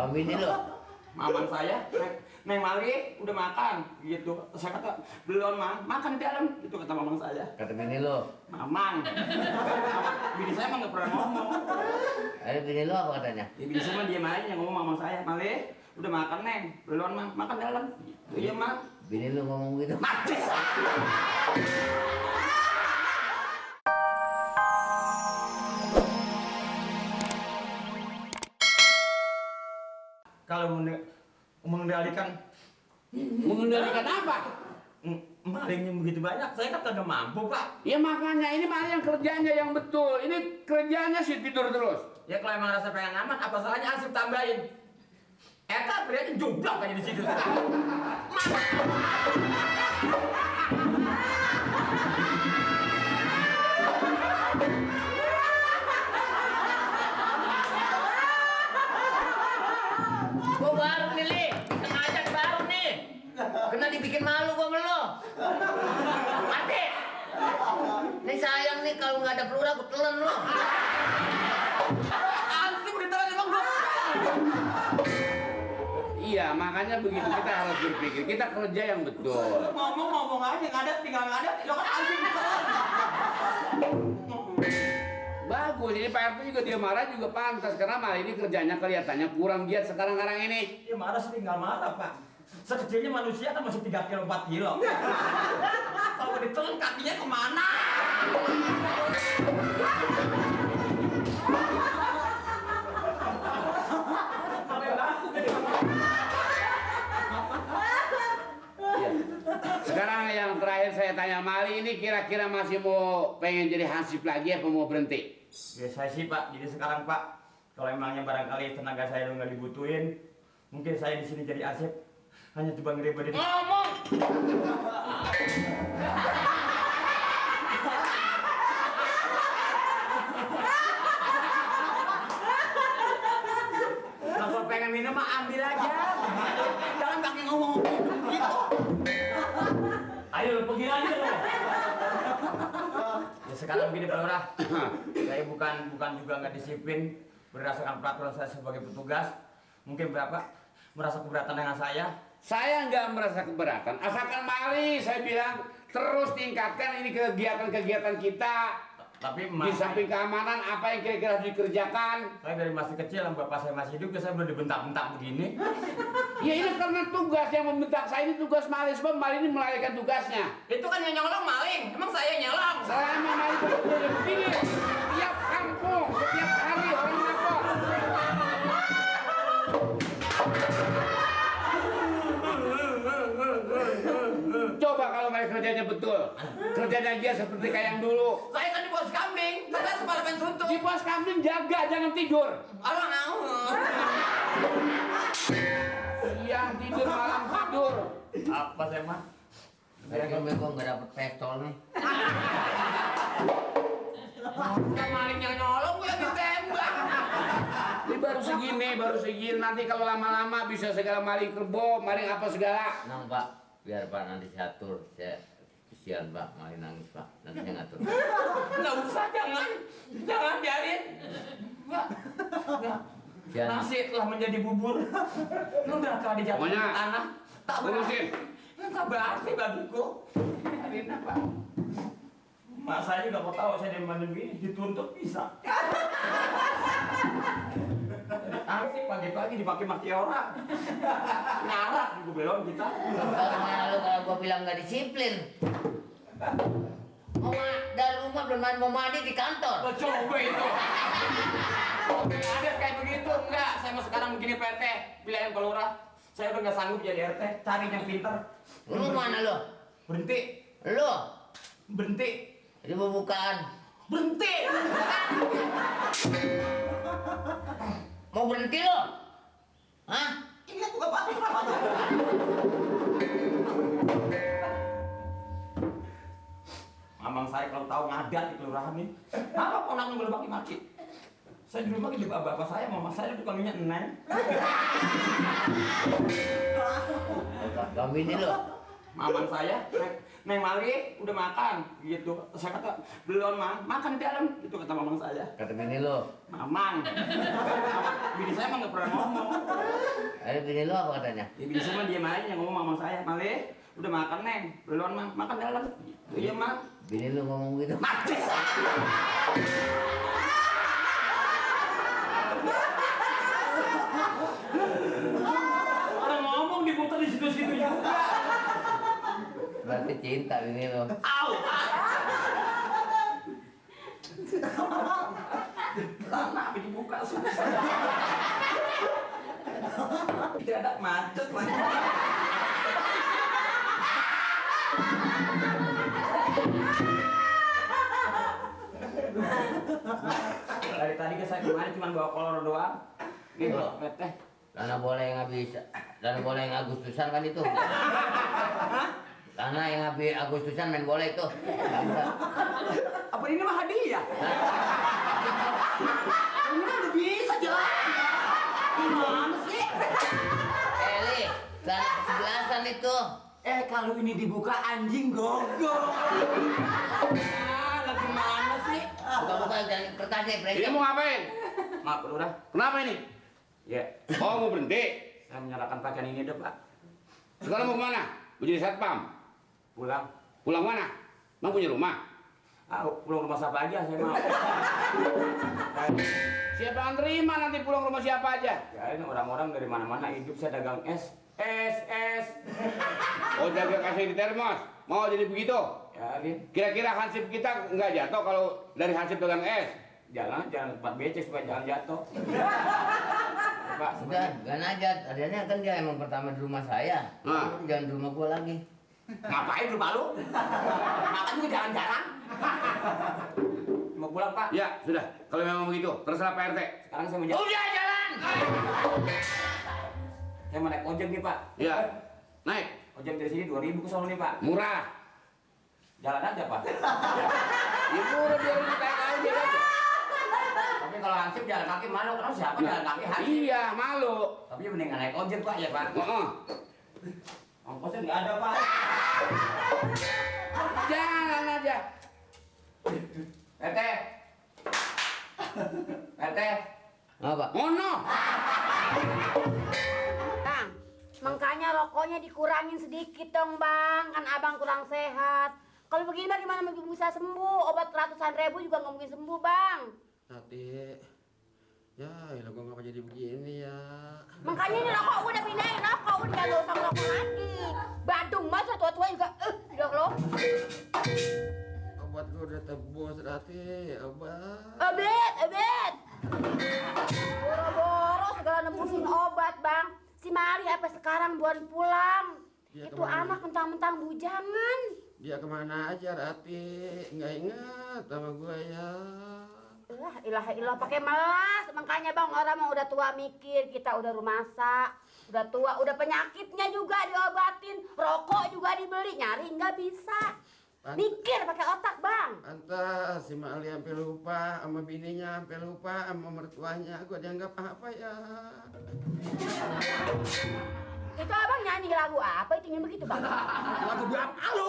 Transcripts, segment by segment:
Kami ini lo. Mamang saya, Neng Mali udah makan gitu. Saya kata belum makan di dalam itu kata mamang saya. Kata bini lo. Mamang. Bini saya emang nggak pernah ngomong. Ayo bini lo apa katanya? Ya, bini saya mah diam aja yang ngomong mamang saya. Mali udah makan Neng, belum makan dalam. Gitu. Iya mak. Bini lo ngomong gitu. Mati. Kalau mengendalikan apa? malingnya begitu banyak, saya kan kagak mampu pak. Ya makanya ini malah yang kerjanya yang betul. Ini kerjanya sih tidur terus. Ya kalau emang rasa pengen aman, apa salahnya asip tambahin? Eta berarti jublak aja di situ. Gua baru nih, Li. Sengaja baru nih. Kena dibikin malu gua sama lo. Mati. Nih sayang nih kalau nggak ada peluru gua telan lo. Ansip ditelan emang gua. Iya, makanya begitu kita harus berpikir. Kita kerja yang betul. Ngomong aja, ngadat tinggal ngadat. Lo kan ansip ditelan. Bagus, ini Pak RT juga dia marah juga pantas karena malah ini kerjanya kelihatannya kurang giat sekarang ini. Ya marah sih nggak marah pak. Sekecilnya manusia kan masih 3 kilo 4 kilo. Kalau ditelan kakinya kemana? Sekarang yang terakhir saya tanya Mali ini kira-kira masih mau pengen jadi hansip lagi apa mau berhenti? Ya saya sih pak, jadi sekarang pak, kalau emangnya barangkali tenaga saya udah nggak dibutuhin, mungkin saya di sini jadi asep, hanya coba ngerebatin. Ngomong. Kalau pengen minum mah ambil aja, jangan pakai ngomong gitu. Ayo pergi aja lo. Ya sekarang begini Pak Lurah, saya bukan juga nggak disiplin berdasarkan peraturan saya sebagai petugas. Mungkin Bapak merasa keberatan dengan saya. Saya nggak merasa keberatan, asalkan Mali saya bilang terus tingkatkan ini kegiatan-kegiatan kita. Tapi Di samping keamanan, apa yang kira-kira harus dikerjakan? saya dari masih kecil, bapak saya masih hidup, saya belum dibentak-bentak begini. Ya ini karena tugas yang membentak saya ini tugas Mali, sebab Mali ini melarikan tugasnya. Itu kan yang nyolong maling, emang saya nyolong. Selama Mali bekerja begini, setiap kampung, setiap hari orang lapor. Coba kalau Mali kerjanya betul, kerjanya dia seperti kayak yang dulu. Saya kan di pos kambing, saya sepala main suntuk. Di pos kambing jaga, jangan tidur. Orang mau. Siang tidur, malam tidur. Apa saya mah? Bego nggak dapet pistol nih. Udah maling yang nyolong, gue yang ditembak. Ini baru segini. Nanti kalau lama-lama bisa segala maling kerbau, maling apa segala. Nang Pak, biar Pak nanti saya atur. Saya kesian Pak, main nangis Pak. Nanti saya ngatur. Nggak usah, jangan biarin. Nggak. Nasi telah menjadi bubur. Lu udah telah dijatuhin Pokoknya, ke tanah. Tak urusin. Tak berarti bagiku. Biarin apa? Mak saya juga mau tahu saya dari mana begini, dituntut bisa. Asik pagi-pagi dimaki-maki orang. Ngarak juga belum kita. Bagaimana lu kalau gua bilang nggak disiplin? Dari rumah belum mau mandi di kantor. Lo coba itu. Ada kayak begitu enggak? Saya mau sekarang begini Pak RT, pilihan Pak Lurah. Saya udah nggak sanggup jadi RT, cari yang pintar. Lu mana lu? Berhenti, Lu? berhenti, Di pembukaan. berhenti. Mau berhenti lu? Hah? Ini bukan Pak Lurah. Mamang saya kalau tahu ngadat di kelurahan nih, apa ponaknya boleh maki-maki? Saya di rumah di bapak saya, mama saya dipanggilnya Neng. Kami ini lo. Mamang saya, Neng Mali udah makan gitu. Saya kata belum makan di dalam itu kata mamang saya. Kata bini lo. Mamang. Bini saya emang nggak pernah ngomong. Ayo bini lo apa katanya? Ya, bini saya mah diam aja yang ngomong mamang saya. Mali udah makan Neng, belum makan dalam. Gitu. Iya mah. Bini lo ngomong gitu. Mati. Orang ngomong diputar di situ-situ juga. Berarti cinta bini lo. Au! Lama dibuka susah. Tidak ada macet lagi. Dari tadi ke saya kemarin cuma bawa kolor doang. Nih, Oh. teh. Dana boleh yang habis, dana boleh yang Agustusan kan itu. Dana yang habis Agustusan main bola itu. Apa ini mah hadiah? Ini kan udah bisa jalan. Gimana sih? Eli, dana kesebelasan itu. Kalau ini dibuka anjing gogol. Lagi mana sih? Buka-buka jangan kertasnya, Ini brengsek. mau ngapain? Maaf, udah. Kenapa ini? Ya, Oh, mau berhenti. saya menyerahkan pakaian ini deh, Pak. Sekarang mau kemana? Mau jadi satpam? Pulang. Pulang mana? Emang punya rumah? Pulang rumah siapa aja, saya mau. Siapa yang terima nanti pulang rumah siapa aja? Ya, ini orang-orang dari mana-mana hidup saya dagang es. Es. Oh, jaga kasih di termos. Mau jadi begitu? Ya, Lin. Kira-kira hansip kita nggak jatuh kalau dari hansip dagang es? Jangan tempat becek supaya jangan jatuh. Pak, Udah, gak najat. Adanya kan dia emang pertama di rumah saya. Nah. Jangan di rumah gua lagi. ngapain rumah lu? Makan juga jarang-jarang. Mau pulang, Pak? Ya, sudah. Kalau memang begitu, terserah Pak RT. Sekarang saya mau jalan. Udah jalan! Saya mau naik ojek nih, Pak. Ya, naik. Ojek dari sini 2.000 ke sono nih, Pak. Murah. Jalan aja, Pak. Ibu udah biarin kita aja. Tapi kalau hansip jalan kaki malu, kenapa siapa jalan kaki hansip? Iya, malu. Tapi mendingan naik ojek, Pak, ya, Pak. Heeh. Ongkosnya nggak ada, Pak. Jangan aja. PT. Apa? Ngono. Bang, makanya rokoknya dikurangin sedikit dong bang, kan abang kurang sehat. Kalau begini bagaimana bisa sembuh? Obat ratusan ribu juga nggak mungkin sembuh bang. Adik, ya elah gua ngapa jadi begini ya? Makanya ini rokok udah pindahin rokok, udah jangan usah ngerokok lagi. Badung mas, tua-tua juga, udah lo. Obat gua udah tebus Rati, obat. Obet. Boro-boro segala nembusin obat bang. Si Mari apa sekarang buan pulang. Dia Itu kemana? anak mentang-mentang bujangan. Dia kemana aja Rati? Nggak ingat sama gua ya. Ilah pakai melas. Makanya bang orang mau udah tua mikir, kita udah rumasa, udah tua, udah penyakitnya juga diobatin, rokok juga dibeli, nyari nggak bisa. Mikir pakai otak bang. Pantas si Mali sampai lupa sama bininya, sampai lupa sama mertuanya. Gua dianggap apa ya? Itu abang nyanyi lagu apa itu yang begitu bang? Lagu berapa lu?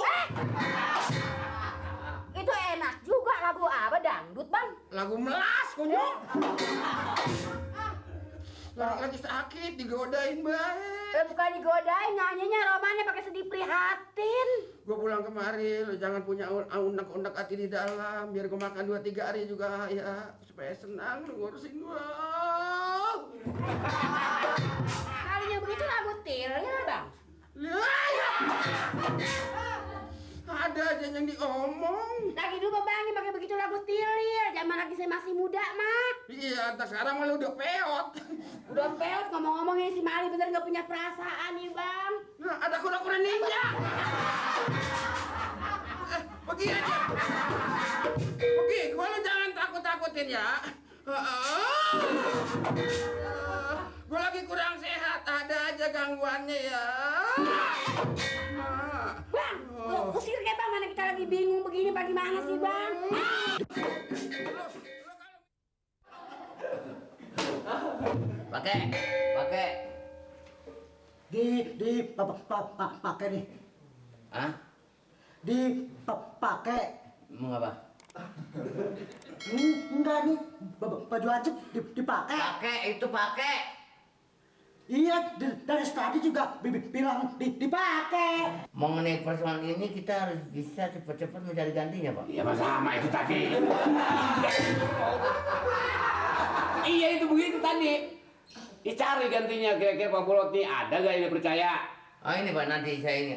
Itu enak juga lagu apa dangdut bang? Lagu melas kunyuk. Lagi sakit digodain baik. Bukan digodain, nyanyinya romannya pakai sedih prihatin. Gua pulang kemari, lu jangan punya unek-unek hati di dalam. Biar gua makan 2-3 hari juga ya. Supaya senang lu ngurusin gua. Kalinya begitu lagu tirnya bang. Ya. Ada aja yang diomong. Lagi dulu bang pakai begitu lagu tilir, zaman lagi saya masih muda mah. Iya, entah sekarang malah udah peot. Udah peot ngomong-ngomongin si Mali bener nggak punya perasaan nih bang. Nah, ada kura-kura ninja. Pergi aja. Pergi, gua lu jangan takut-takutin ya. Gua lagi kurang sehat, ada aja gangguannya ya. Bang, usir kayak bang, mana kita lagi bingung begini bagaimana sih bang? Pakai. Pakai nih. Hah? Dipakai. Mengapa? Enggak nih, baju Acep dipakai. Pakai itu pakai. Iya, dari tadi juga bilang dipakai. Mengenai persoalan ini kita harus bisa cepat-cepat mencari gantinya, Pak. Iya mas sama itu tadi. Iya itu begitu tadi. Dicari gantinya kira-kira Pak Pulot nih ada gak ini percaya? Oh ini Pak nanti saya ini